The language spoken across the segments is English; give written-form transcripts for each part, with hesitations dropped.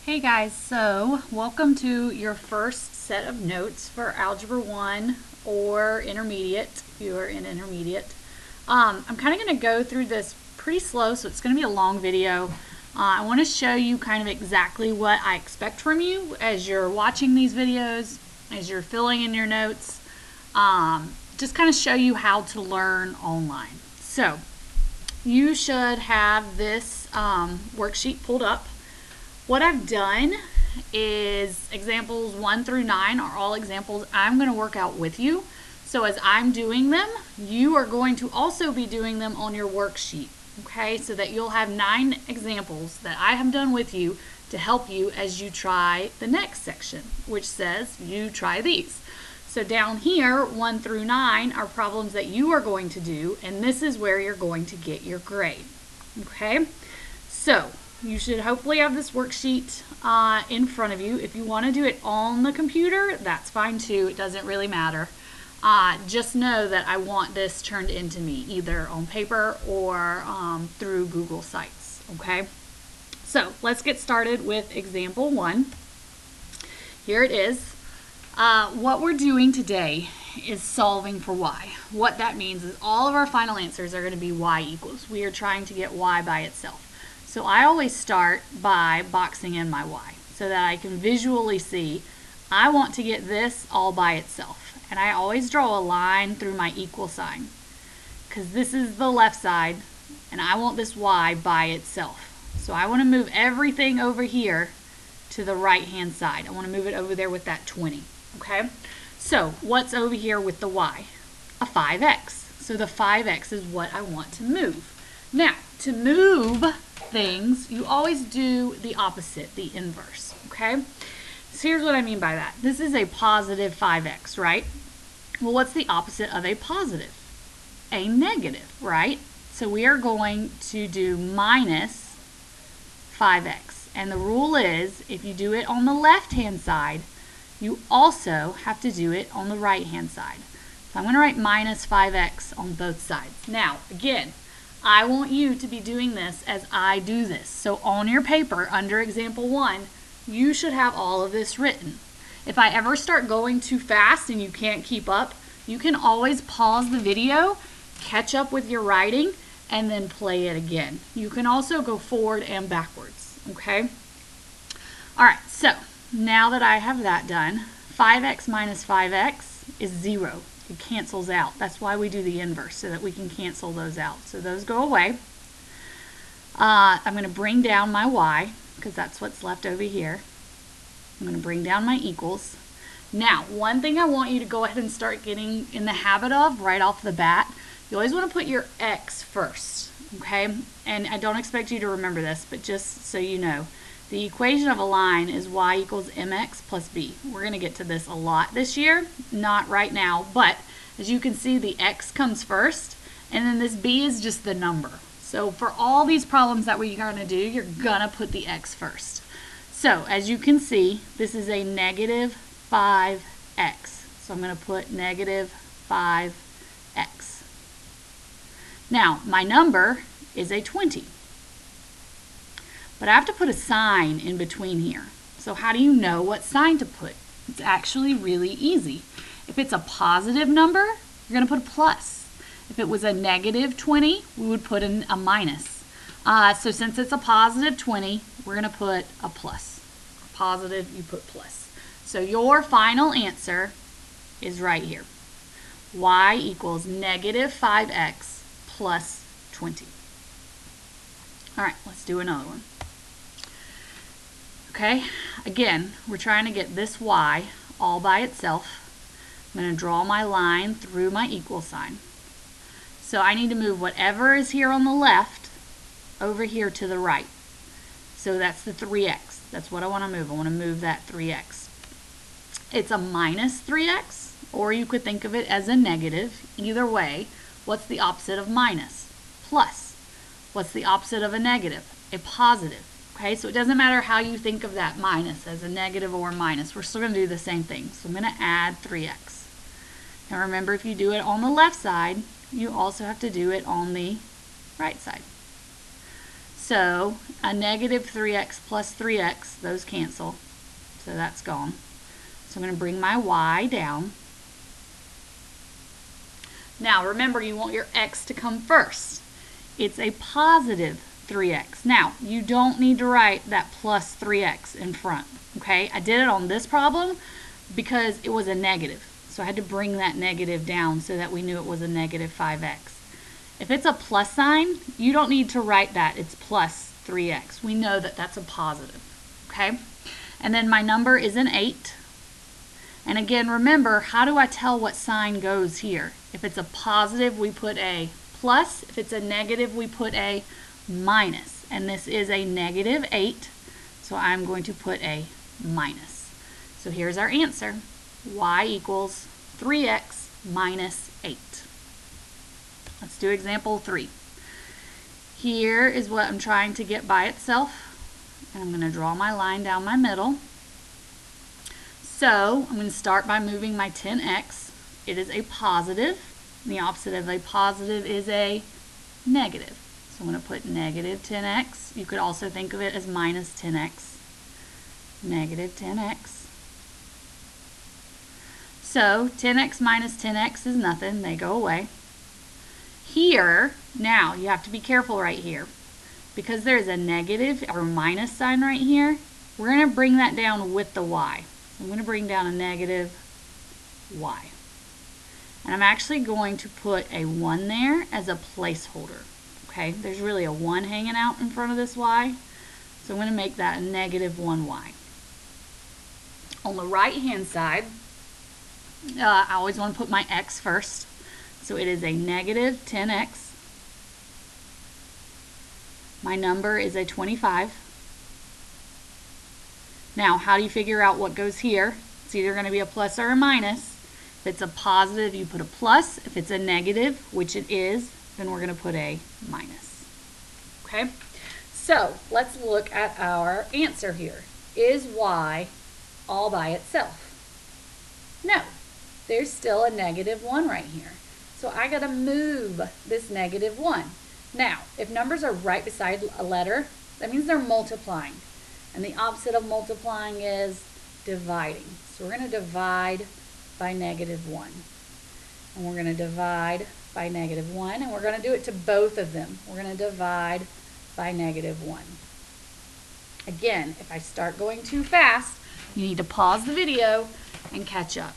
Hey guys, so welcome to your first set of notes for Algebra 1 or Intermediate, if you are in Intermediate. I'm kind of going to go through this pretty slow, so it's going to be a long video. I want to show you kind of exactly what I expect from you as you're watching these videos, as you're filling in your notes, just kind of show you how to learn online. So you should have this worksheet pulled up. What I've done is examples 1 through 9 are all examples I'm going to work out with you. So as I'm doing them, you are going to also be doing them on your worksheet, okay? So that you'll have 9 examples that I have done with you to help you as you try the next section, which says you try these. So down here, 1 through 9 are problems that you are going to do, and this is where you're going to get your grade, okay? So you should hopefully have this worksheet in front of you. If you want to do it on the computer, that's fine too. It doesn't really matter. Just know that I want this turned into me, either on paper or through Google Sites, okay? So let's get started with example 1. Here it is. What we're doing today is solving for y. What that means is all of our final answers are going to be y equals. We are trying to get y by itself. So I always start by boxing in my y so that I can visually see I want to get this all by itself. And I always draw a line through my equal sign because this is the left side and I want this y by itself. So I want to move everything over here to the right hand side. I want to move it over there with that 20. Okay? So what's over here with the y? A 5x. So the 5x is what I want to move. Now, to move things, you always do the opposite, the inverse, okay? So here's what I mean by that. This is a positive 5x, right? Well, what's the opposite of a positive? A negative, right? So we are going to do minus 5x. And the rule is, if you do it on the left-hand side, you also have to do it on the right-hand side. So I'm going to write minus 5x on both sides. Now, again, I want you to be doing this as I do this. So on your paper, under example 1, you should have all of this written. If I ever start going too fast and you can't keep up, you can always pause the video, catch up with your writing, and then play it again. You can also go forward and backwards, okay? All right, so now that I have that done, 5x minus 5x is 0. It cancels out. That's why we do the inverse, so that we can cancel those out. So those go away. I'm going to bring down my y, because that's what's left over here. I'm going to bring down my equals. Now, one thing I want you to go ahead and start getting in the habit of right off the bat, you always want to put your x first, okay? And I don't expect you to remember this, but just so you know, the equation of a line is y equals mx plus b. We're going to get to this a lot this year, not right now, but as you can see, the x comes first, and then this b is just the number. So for all these problems that we're going to do, you're going to put the x first. So as you can see, this is a negative 5x. So I'm going to put negative 5x. Now, my number is a 20. But I have to put a sign in between here. So how do you know what sign to put? It's actually really easy. If it's a positive number, you're going to put a plus. If it was a negative 20, we would put in a minus. So since it's a positive 20, we're going to put a plus. Positive, you put plus. So your final answer is right here. Y equals negative 5x plus 20. All right, let's do another one. Okay, again, we're trying to get this y all by itself. I'm going to draw my line through my equal sign. So I need to move whatever is here on the left over here to the right. So that's the 3x. That's what I want to move. I want to move that 3x. It's a minus 3x, or you could think of it as a negative. Either way, what's the opposite of minus? Plus. What's the opposite of a negative? A positive. Okay, so it doesn't matter how you think of that minus, as a negative or a minus. We're still going to do the same thing. So I'm going to add 3x. Now remember, if you do it on the left side, you also have to do it on the right side. So a negative 3x plus 3x, those cancel. So that's gone. So I'm going to bring my y down. Now remember, you want your x to come first. It's a positive 3x. Now, you don't need to write that plus 3x in front, okay? I did it on this problem because it was a negative. So I had to bring that negative down so that we knew it was a negative 5x. If it's a plus sign, you don't need to write that. It's plus 3x. We know that that's a positive, okay? And then my number is an 8. And again, remember, how do I tell what sign goes here? If it's a positive, we put a plus. If it's a negative, we put a minus. And this is a negative 8, so I'm going to put a minus. So here's our answer. Y equals 3x minus 8. Let's do example 3. Here is what I'm trying to get by itself. And I'm going to draw my line down my middle. So I'm going to start by moving my 10x. It is a positive. The opposite of a positive is a negative. So I'm going to put negative 10x. You could also think of it as minus 10x. Negative 10x. So 10x minus 10x is nothing. They go away. Here, now you have to be careful right here. Because there's a negative or minus sign right here, we're going to bring that down with the y. So I'm going to bring down a negative y. And I'm actually going to put a 1 there as a placeholder. Okay, there's really a 1 hanging out in front of this y. So I'm going to make that a negative 1y. On the right hand side, I always want to put my x first. So it is a negative 10x. My number is a 25. Now, how do you figure out what goes here? It's either going to be a plus or a minus. If it's a positive, you put a plus. If it's a negative, which it is, then we're going to put a minus. Okay? So, let's look at our answer here. Is y all by itself? No. There's still a negative 1 right here. So I got to move this negative 1. Now, if numbers are right beside a letter, that means they're multiplying. And the opposite of multiplying is dividing. So we're going to divide by negative 1. And we're going to divide by negative 1. And we're going to do it to both of them. We're going to divide by negative 1. Again, if I start going too fast, you need to pause the video and catch up.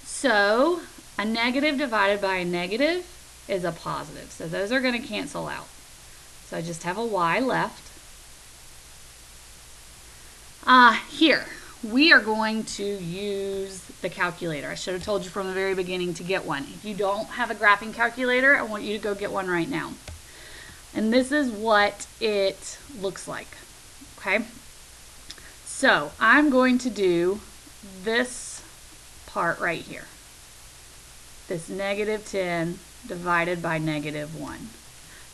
So a negative divided by a negative is a positive. So those are going to cancel out. So I just have a y left. Here, we are going to use the calculator. I should have told you from the very beginning to get one. If you don't have a graphing calculator, I want you to go get one right now. And this is what it looks like. Okay? So I'm going to do this part right here. This negative 10 divided by negative 1.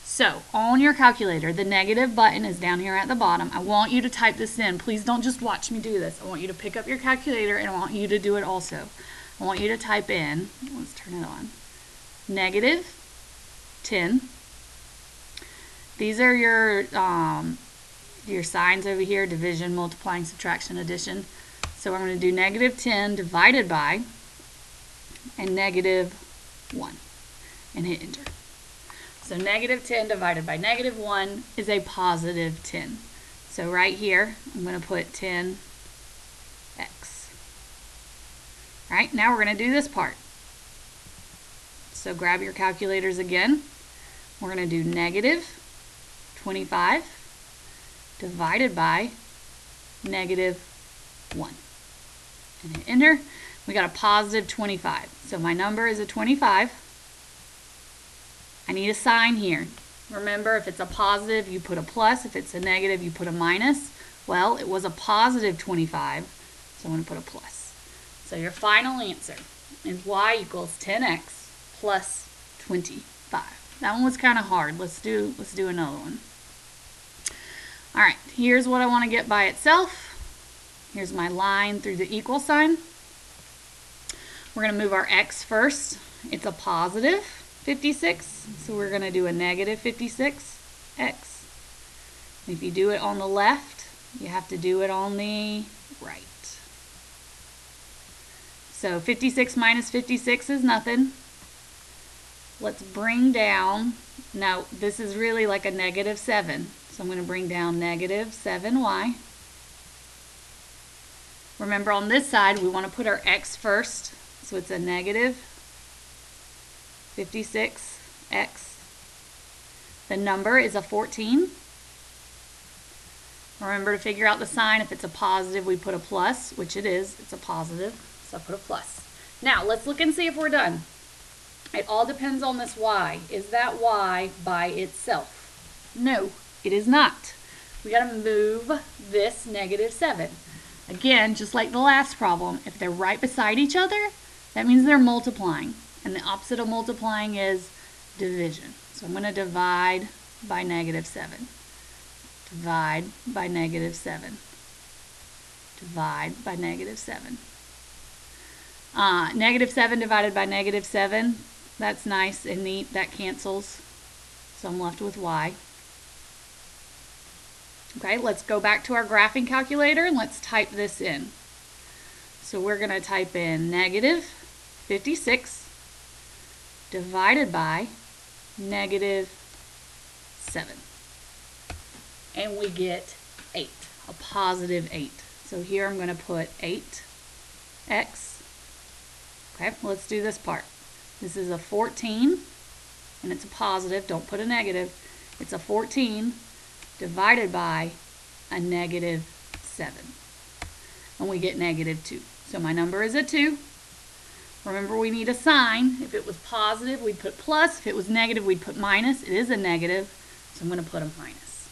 So on your calculator, the negative button is down here at the bottom. I want you to type this in. Please don't just watch me do this. I want you to pick up your calculator and I want you to do it also. I want you to type in, let's turn it on, negative 10. These are your signs over here, division, multiplying, subtraction, addition. So we're going to do negative 10 divided by and negative 1 and hit enter. So negative 10 divided by negative 1 is a positive 10. So right here, I'm going to put 10x. All right, now we're going to do this part. So grab your calculators again. We're going to do negative 25 divided by negative 1. And hit enter. We got a positive 25. So my number is a 25. I need a sign here. Remember, if it's a positive, you put a plus. If it's a negative, you put a minus. Well, it was a positive 25, so I'm going to put a plus. So your final answer is y equals 10x plus 25. That one was kind of hard. Let's do another one. All right, here's what I want to get by itself. Here's my line through the equal sign. We're going to move our x first. It's a positive 56, so we're going to do a negative 56x. If you do it on the left, you have to do it on the right. So 56 minus 56 is nothing. Let's bring down, now this is really like a negative 7. So I'm going to bring down negative 7y. Remember on this side we want to put our x first. So it's a negative 56x. The number is a 14. Remember to figure out the sign. If it's a positive, we put a plus, which it is. It's a positive, so I put a plus. Now, let's look and see if we're done. It all depends on this y. Is that y by itself? No, it is not. We got to move this negative 7. Again, just like the last problem, if they're right beside each other, that means they're multiplying. And the opposite of multiplying is division. So I'm going to divide by negative 7. Divide by negative 7. Divide by negative 7. Negative 7 divided by negative 7, that's nice and neat. That cancels. So I'm left with y. Okay, let's go back to our graphing calculator and let's type this in. So we're going to type in negative 56 divided by negative 7. And we get 8, a positive 8. So here I'm going to put 8x. Okay, let's do this part. This is a 14, and it's a positive. Don't put a negative. It's a 14 divided by a negative 7. And we get negative 2. So my number is a 2. Remember, we need a sign. If it was positive, we'd put plus. If it was negative, we'd put minus. It is a negative, so I'm going to put a minus.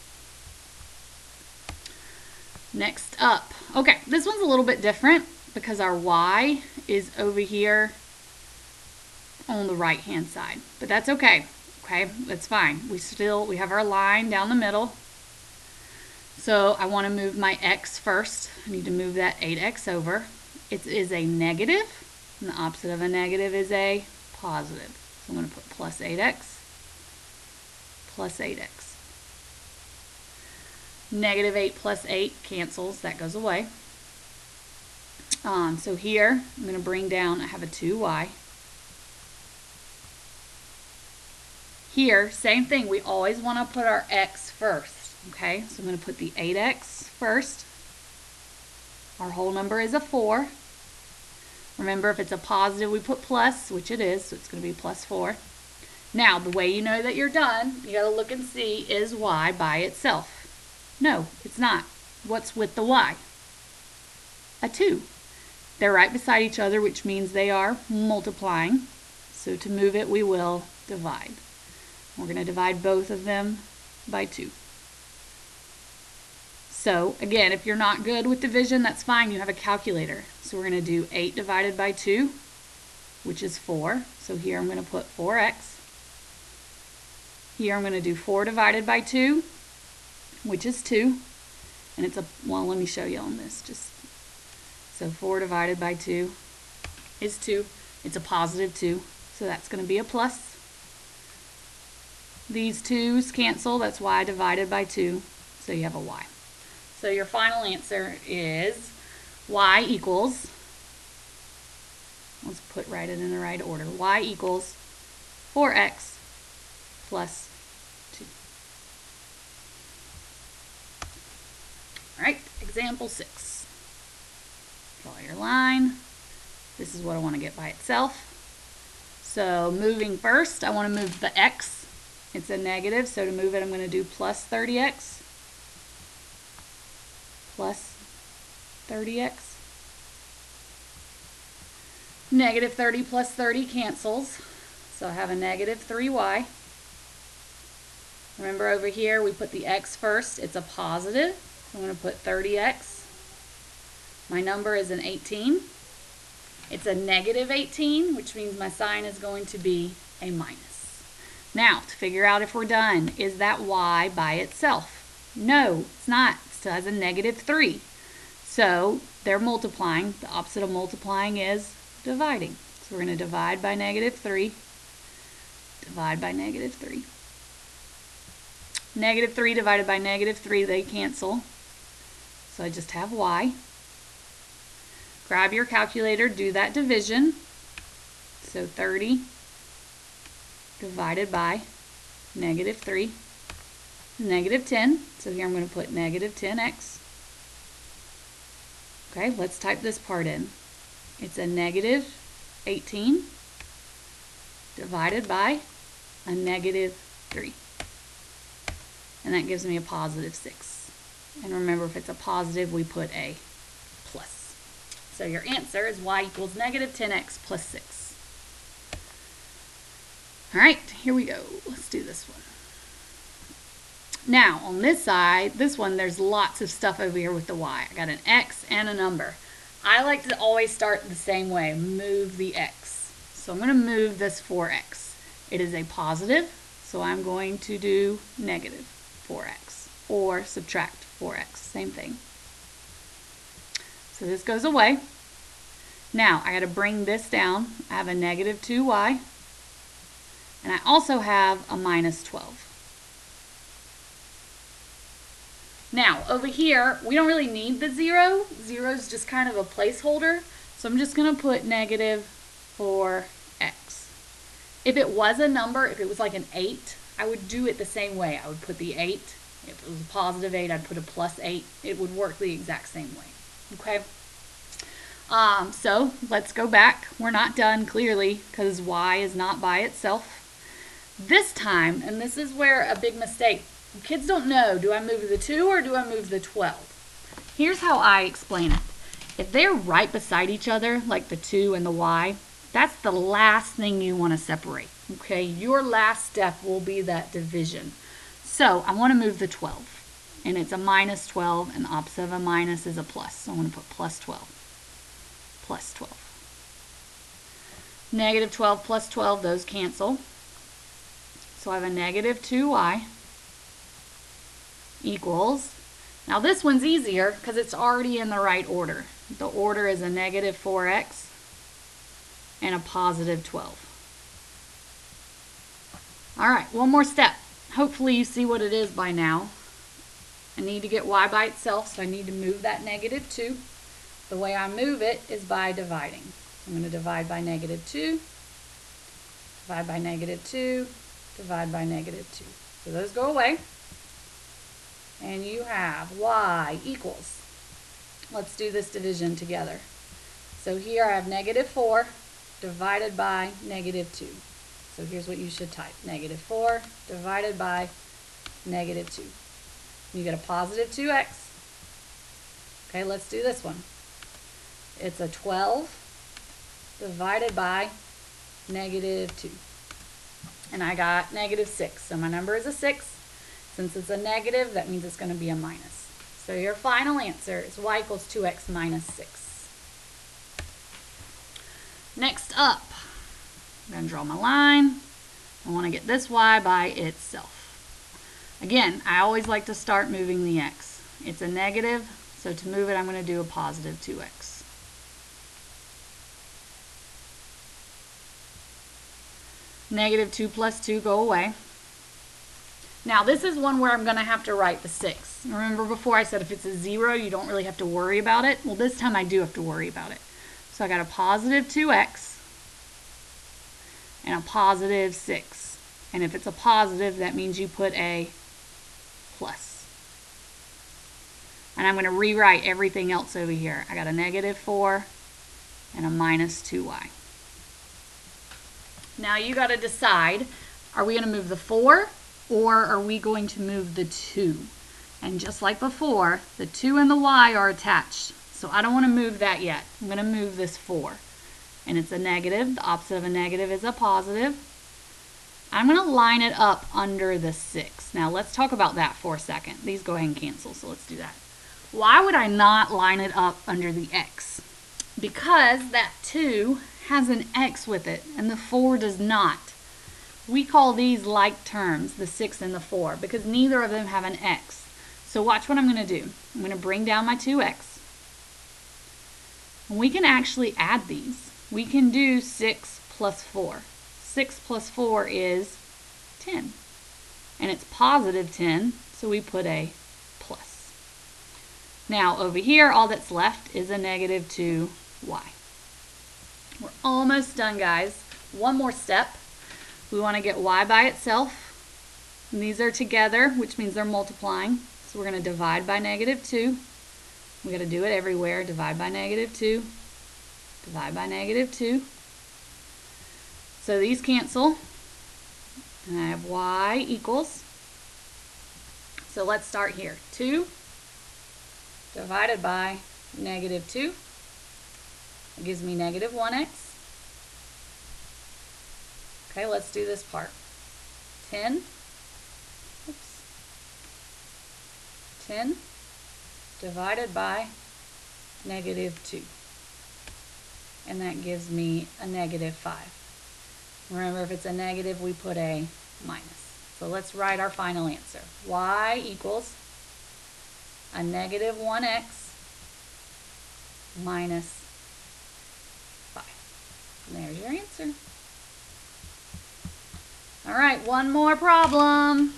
Next up, okay, this one's a little bit different because our y is over here on the right hand side, but that's okay. Okay, that's fine. We have our line down the middle. So I want to move my x first. I need to move that 8x over. It is a negative, and the opposite of a negative is a positive. So I'm going to put plus 8x, plus 8x. Negative 8 plus 8 cancels. That goes away. So here, I'm going to bring down, I have a 2y. Here, same thing. We always want to put our x first. Okay, so I'm going to put the 8x first. Our whole number is a 4. Remember, if it's a positive, we put plus, which it is, so it's going to be plus 4. Now, the way you know that you're done, you got to look and see, is y by itself? No, it's not. What's with the y? A 2. They're right beside each other, which means they are multiplying. So to move it, we will divide. We're going to divide both of them by 2. So again, if you're not good with division, that's fine. You have a calculator. So we're going to do 8 divided by 2, which is 4. So here I'm going to put 4x. Here I'm going to do 4 divided by 2, which is 2. And it's a, well, let me show you on this. So 4 divided by 2 is 2. It's a positive 2. So that's going to be a plus. These 2's cancel. That's y divided by 2. So you have a y. So your final answer is y equals, let's write it in the right order, y equals 4x plus 2. All right, example 6. Draw your line. This is what I want to get by itself. So moving first, I want to move the x. It's a negative, so to move it, I'm going to do plus 30x. Plus 30x. Negative 30 plus 30 cancels. So I have a negative 3y. Remember over here, we put the x first. It's a positive. I'm going to put 30x. My number is an 18. It's a negative 18, which means my sign is going to be a minus. Now, to figure out if we're done, is that y by itself? No, it's not. It still has a negative 3. So they're multiplying. The opposite of multiplying is dividing. So we're going to divide by negative 3. Divide by negative 3. Negative 3 divided by negative 3, they cancel. So I just have y. Grab your calculator, do that division. So 30 divided by negative 3 is negative 10. So here I'm going to put negative 10x. Okay, let's type this part in. It's a negative 18 divided by a negative 3. And that gives me a positive 6. And remember, if it's a positive, we put a plus. So your answer is y equals negative 10x plus 6. All right, here we go. Let's do this one. Now, on this side, this one, there's lots of stuff over here with the y. I got an x and a number. I like to always start the same way, move the x. So I'm going to move this 4x. It is a positive, so I'm going to do negative 4x, or subtract 4x, same thing. So this goes away. Now, I got to bring this down. I have a negative 2y, and I also have a minus 12. Now, over here, we don't really need the 0. 0 is just kind of a placeholder. So I'm just going to put negative 4x. If it was a number, if it was like an 8, I would do it the same way. I would put the 8. If it was a positive 8, I'd put a plus 8. It would work the exact same way. Okay? So let's go back. We're not done, clearly, because y is not by itself. This time, and this is where a big mistake, kids don't know, do I move the 2 or do I move the 12? Here's how I explain it. If they're right beside each other, like the 2 and the y, that's the last thing you want to separate. Okay, your last step will be that division. So I want to move the 12, and it's a minus 12, and the opposite of a minus is a plus. So I'm going to put plus 12, plus 12. Negative 12 plus 12, those cancel. So I have a negative 2y equals, now this one's easier because it's already in the right order. The order is a negative 4x and a positive 12. Alright, one more step. Hopefully you see what it is by now. I need to get y by itself, so I need to move that negative 2. The way I move it is by dividing. I'm going to divide by negative 2, divide by negative 2, divide by negative 2. So those go away. And you have y equals, let's do this division together. So here I have negative 4 divided by negative 2. So here's what you should type. Negative 4 divided by negative 2. You get a positive 2x. Okay, let's do this one. It's a 12 divided by negative 2. And I got negative 6. So my number is a 6. Since it's a negative, that means it's going to be a minus. So your final answer is y equals 2x minus 6. Next up, I'm going to draw my line. I want to get this y by itself. Again, I always like to start moving the x. It's a negative, so to move it, I'm going to do a positive 2x. Negative 2 plus 2 go away. Now this is one where I'm going to have to write the 6. Remember before I said if it's a 0 you don't really have to worry about it? Well, this time I do have to worry about it. So I got a positive 2x and a positive 6. And if it's a positive, that means you put a plus. And I'm going to rewrite everything else over here. I got a negative 4 and a minus 2y. Now you got to decide, are we going to move the 4? Or are we going to move the 2? And just like before, the 2 and the y are attached. So I don't want to move that yet. I'm going to move this 4. And it's a negative. The opposite of a negative is a positive. I'm going to line it up under the 6. Now let's talk about that for a second. These go ahead and cancel, so let's do that. Why would I not line it up under the x? Because that 2 has an x with it, and the 4 does not. We call these like terms, the 6 and the 4, because neither of them have an x. So watch what I'm going to do. I'm going to bring down my 2x. And we can actually add these. We can do 6 plus 4. 6 plus 4 is 10. and it's positive 10, so we put a plus. Now over here, all that's left is a negative 2y. We're almost done, guys. One more step. We want to get y by itself. And these are together, which means they're multiplying. So we're going to divide by negative 2. We got to do it everywhere. Divide by negative 2. Divide by negative 2. So these cancel. And I have y equals. So let's start here. 2 divided by negative 2. It gives me negative 1x. Okay, let's do this part. 10 divided by negative 2. And that gives me a negative 5. Remember, if it's a negative, we put a minus. So let's write our final answer. Y equals a negative 1x minus 5. And there's your answer. All right, one more problem.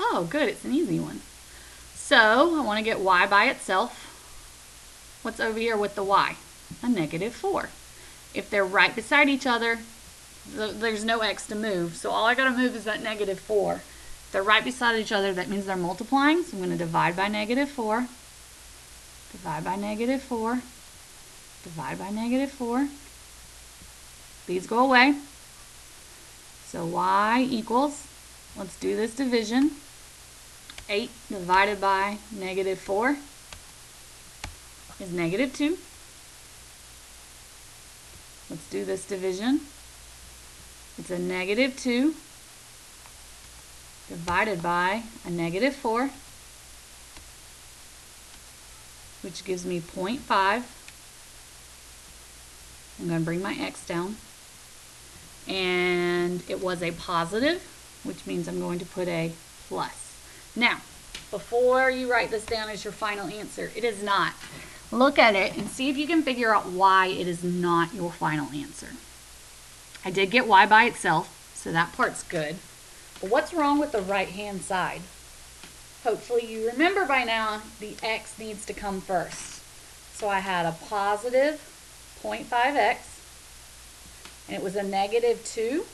Oh, good, it's an easy one. So I want to get y by itself. What's over here with the y? A negative 4. If they're right beside each other, there's no x to move. So all I got to move is that negative 4. If they're right beside each other, that means they're multiplying. So I'm going to divide by negative 4. Divide by negative 4. Divide by negative 4. These go away. So y equals, let's do this division. 8 divided by negative 4 is negative 2. Let's do this division. It's a negative 2 divided by a negative 4, which gives me 0.5. I'm going to bring my x down. And it was a positive, which means I'm going to put a plus. Now, before you write this down as your final answer, it is not. Look at it and see if you can figure out why it is not your final answer. I did get y by itself, so that part's good. But what's wrong with the right-hand side? Hopefully you remember by now the x needs to come first. So I had a positive 0.5x, and it was a negative 2.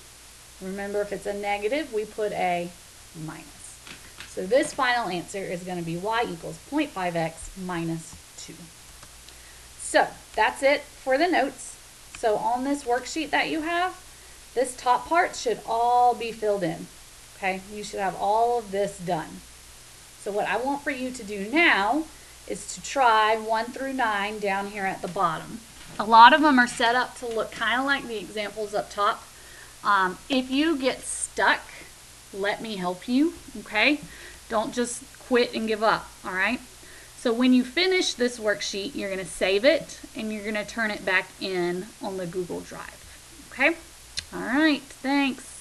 Remember, if it's a negative, we put a minus. So this final answer is going to be y equals 0.5x minus 2. So that's it for the notes. So on this worksheet that you have, this top part should all be filled in. Okay, you should have all of this done. So what I want for you to do now is to try 1 through 9 down here at the bottom. A lot of them are set up to look kind of like the examples up top. If you get stuck, let me help you, okay? Don't just quit and give up, all right? So when you finish this worksheet, you're going to save it and you're going to turn it back in on the Google Drive, okay? All right, thanks.